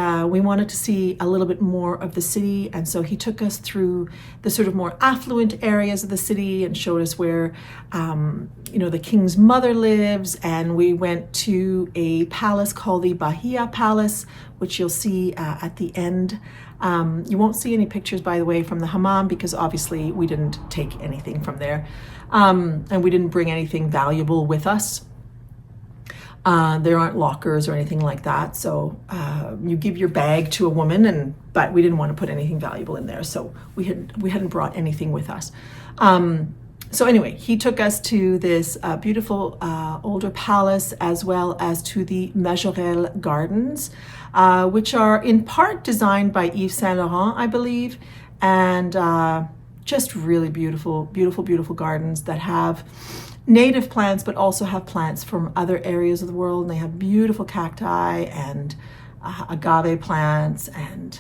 wanted to see a little bit more of the city, and so he took us through the sort of more affluent areas of the city and showed us where the king's mother lives. And we went to a palace called the Bahia Palace, which you'll see at the end. You won't see any pictures, by the way, from the hammam because obviously we didn't take anything from there, and we didn't bring anything valuable with us. There aren't lockers or anything like that, so you give your bag to a woman, but we didn't want to put anything valuable in there, so we hadn't brought anything with us. So anyway, he took us to this beautiful older palace, as well as to the Majorelle Gardens, which are in part designed by Yves Saint Laurent, I believe, and just really beautiful, beautiful, beautiful gardens that have native plants, but also have plants from other areas of the world. And they have beautiful cacti and agave plants. And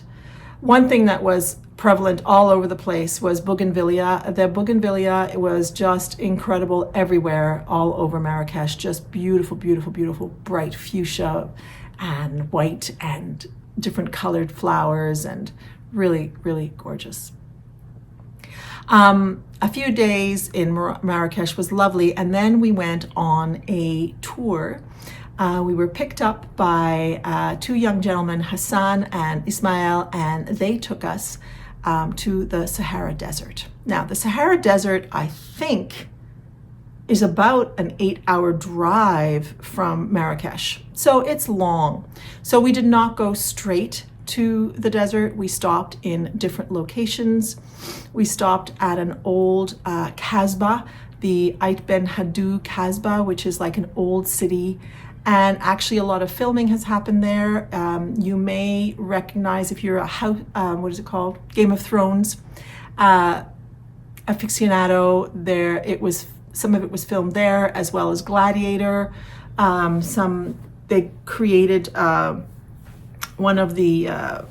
one thing that was prevalent all over the place was bougainvillea. The bougainvillea, it was just incredible everywhere, all over Marrakesh. Just beautiful, beautiful, beautiful, bright fuchsia and white and different colored flowers, and really, really gorgeous. A few days in Marrakesh was lovely, and then we went on a tour. We were picked up by two young gentlemen, Hassan and Ismail, and they took us to the Sahara Desert. Now, the Sahara Desert, I think, is about an 8-hour drive from Marrakesh. So it's long. So we did not go straight to the desert. We stopped in different locations. We stopped at an old Kasbah, the Ait Ben Haddou Kasbah, which is like an old city. And actually a lot of filming has happened there. You may recognize, if you're a what is it called? Game of Thrones aficionado, some of it was filmed there, as well as Gladiator. They created one of the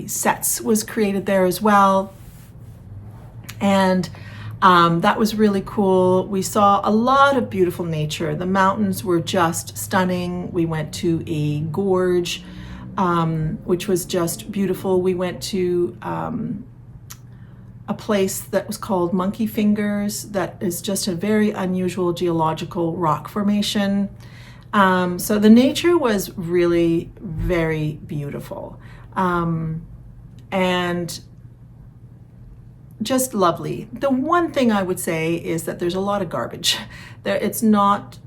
sets was created there as well, and that was really cool. We saw a lot of beautiful nature. The mountains were just stunning. We went to a gorge, which was just beautiful. We went to a place that was called Monkey Fingers, that is just a very unusual geological rock formation. So the nature was really very beautiful, and just lovely. The one thing I would say is that there's a lot of garbage there. It's not,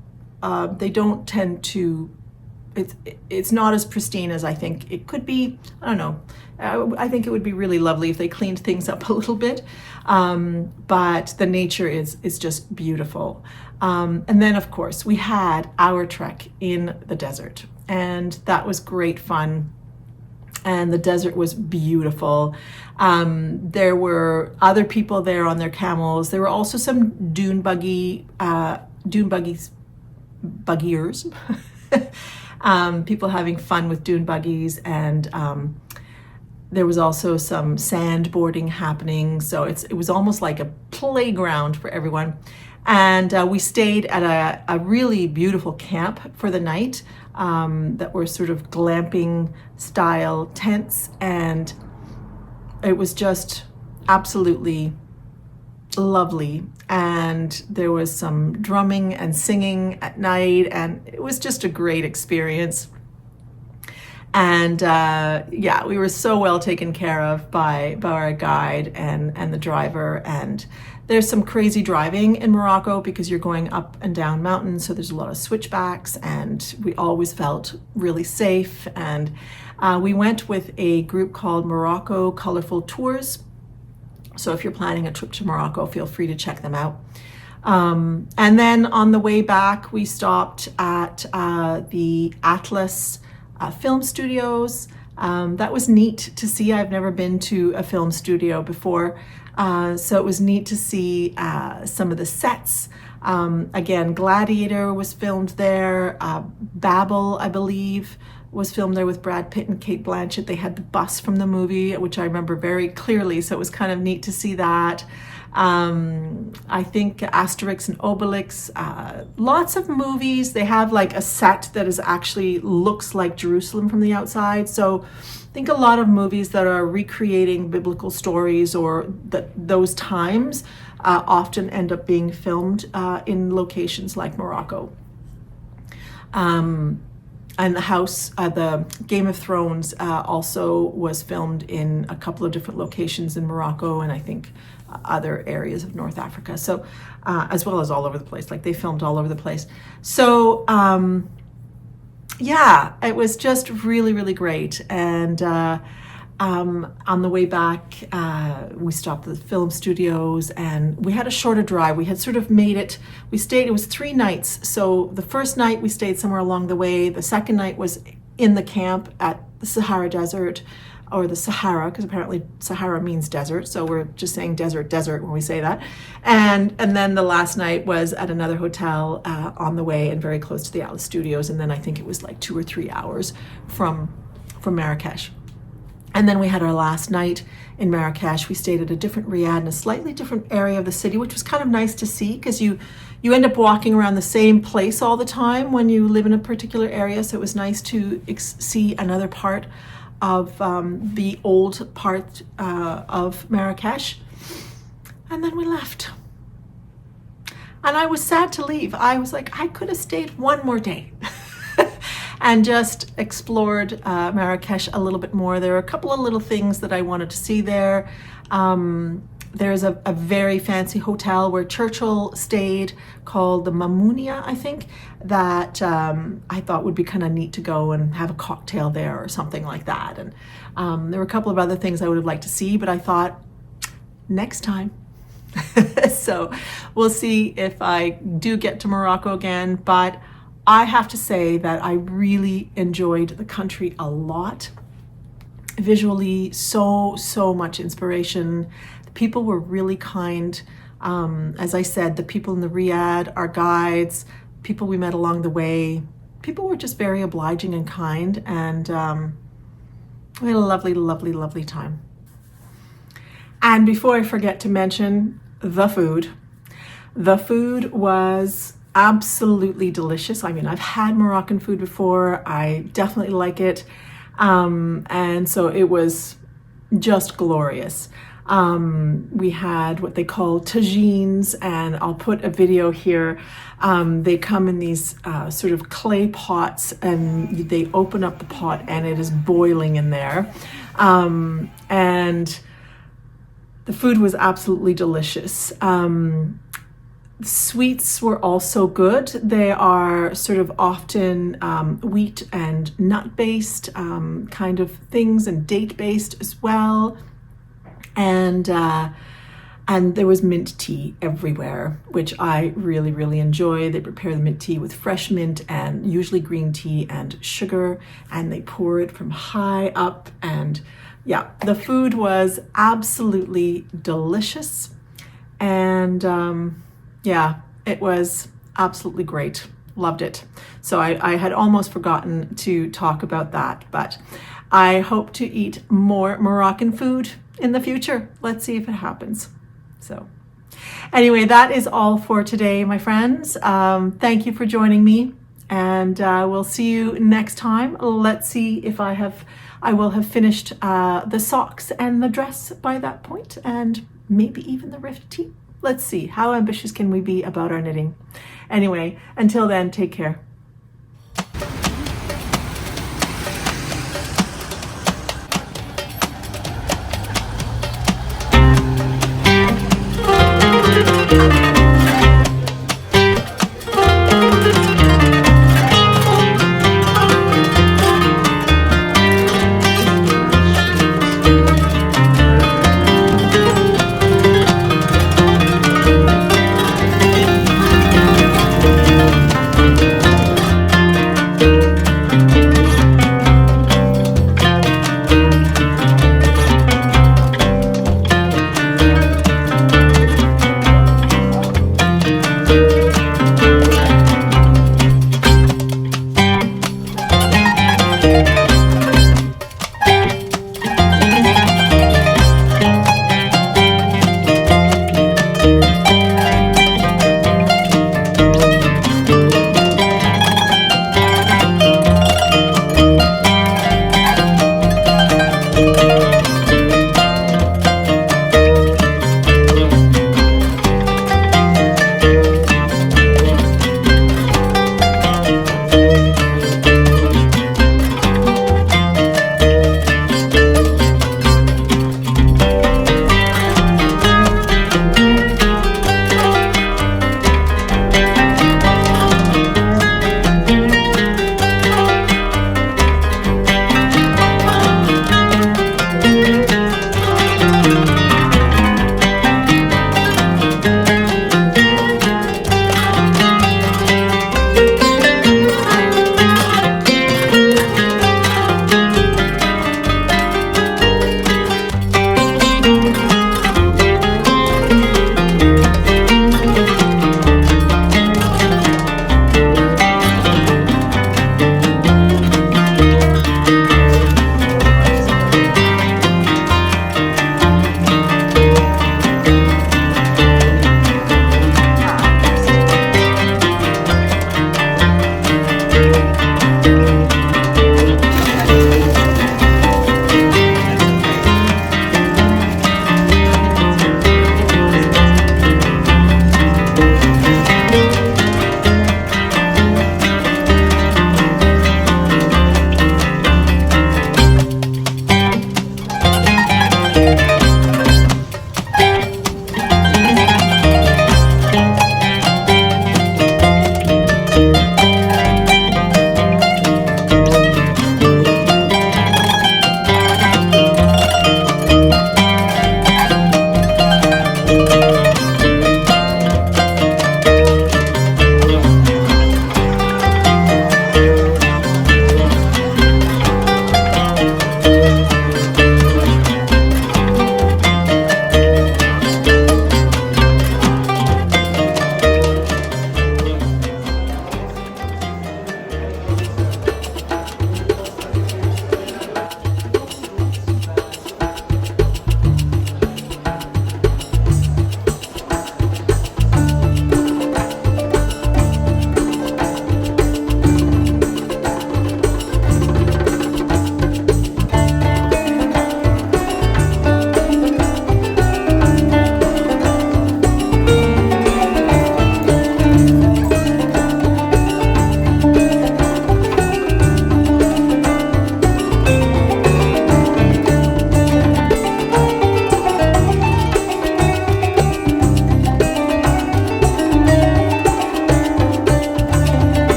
they don't tend to, it's not as pristine as I think it could be. I don't know. I think it would be really lovely if they cleaned things up a little bit. But the nature is just beautiful. And then of course we had our trek in the desert, and that was great fun. And the desert was beautiful. There were other people there on their camels. There were also some buggiers, people having fun with dune buggies, and there was also some sandboarding happening. So it was almost like a playground for everyone. And we stayed at a really beautiful camp for the night, that were sort of glamping style tents, and it was just absolutely lovely. And there was some drumming and singing at night, and it was just a great experience. And yeah, we were so well taken care of by our guide and the driver. And there's some crazy driving in Morocco because you're going up and down mountains, so there's a lot of switchbacks, and we always felt really safe. And we went with a group called Morocco Colorful Tours. So if you're planning a trip to Morocco, feel free to check them out. And then on the way back, we stopped at the Atlas film studios. That was neat to see. I've never been to a film studio before. So it was neat to see some of the sets. Again, Gladiator was filmed there. Babel, I believe, was filmed there with Brad Pitt and Cate Blanchett. They had the bus from the movie, which I remember very clearly. So it was kind of neat to see that. I think Asterix and Obelix, lots of movies. They have like a set that is actually looks like Jerusalem from the outside. So I think a lot of movies that are recreating biblical stories or those times often end up being filmed in locations like Morocco. and the Game of Thrones also was filmed in a couple of different locations in Morocco, and I think other areas of North Africa. So, as well as all over the place, like they filmed all over the place. So, yeah, it was just really, really great. And on the way back, we stopped at the film studios, and we had a shorter drive. We had sort of made it, it was 3 nights. So the first night we stayed somewhere along the way. The second night was in the camp at the Sahara Desert, or the Sahara, because apparently Sahara means desert. So we're just saying desert when we say that. And then the last night was at another hotel on the way and very close to the Atlas Studios. And then I think it was like 2 or 3 hours from Marrakesh. And then we had our last night in Marrakesh. We stayed at a different riad in a slightly different area of the city, which was kind of nice to see, because you end up walking around the same place all the time when you live in a particular area. So it was nice to see another part of the old part of Marrakesh. And then we left. And I was sad to leave. I was like, I could have stayed one more day. And just explored Marrakesh a little bit more. There are a couple of little things that I wanted to see there. There's a very fancy hotel where Churchill stayed called the Mamounia, I think, that I thought would be kind of neat to go and have a cocktail there or something like that. And there were a couple of other things I would have liked to see, but I thought, next time. So we'll see if I do get to Morocco again, but I have to say that I really enjoyed the country a lot. Visually, so much inspiration. The people were really kind. As I said, the people in the riad, our guides, people we met along the way, people were just very obliging and kind, and we had a lovely, lovely, lovely time. And before I forget to mention the food was absolutely delicious. I mean, I've had Moroccan food before. I definitely like it. And so it was just glorious. We had what they call tagines, and I'll put a video here. They come in these sort of clay pots, and they open up the pot and it is boiling in there. And the food was absolutely delicious. Sweets were also good. They are sort of often wheat and nut based kind of things, and date based as well. And there was mint tea everywhere, which I really, really enjoy. They prepare the mint tea with fresh mint and usually green tea and sugar, and they pour it from high up. And yeah, the food was absolutely delicious. And yeah, it was absolutely great. Loved it. So I had almost forgotten to talk about that, but I hope to eat more Moroccan food in the future. Let's see if it happens. So anyway, that is all for today, my friends. Thank you for joining me, and we'll see you next time. Let's see if I will have finished the socks and the dress by that point, and maybe even the rift tee. Let's see, how ambitious can we be about our knitting? Anyway, until then, take care.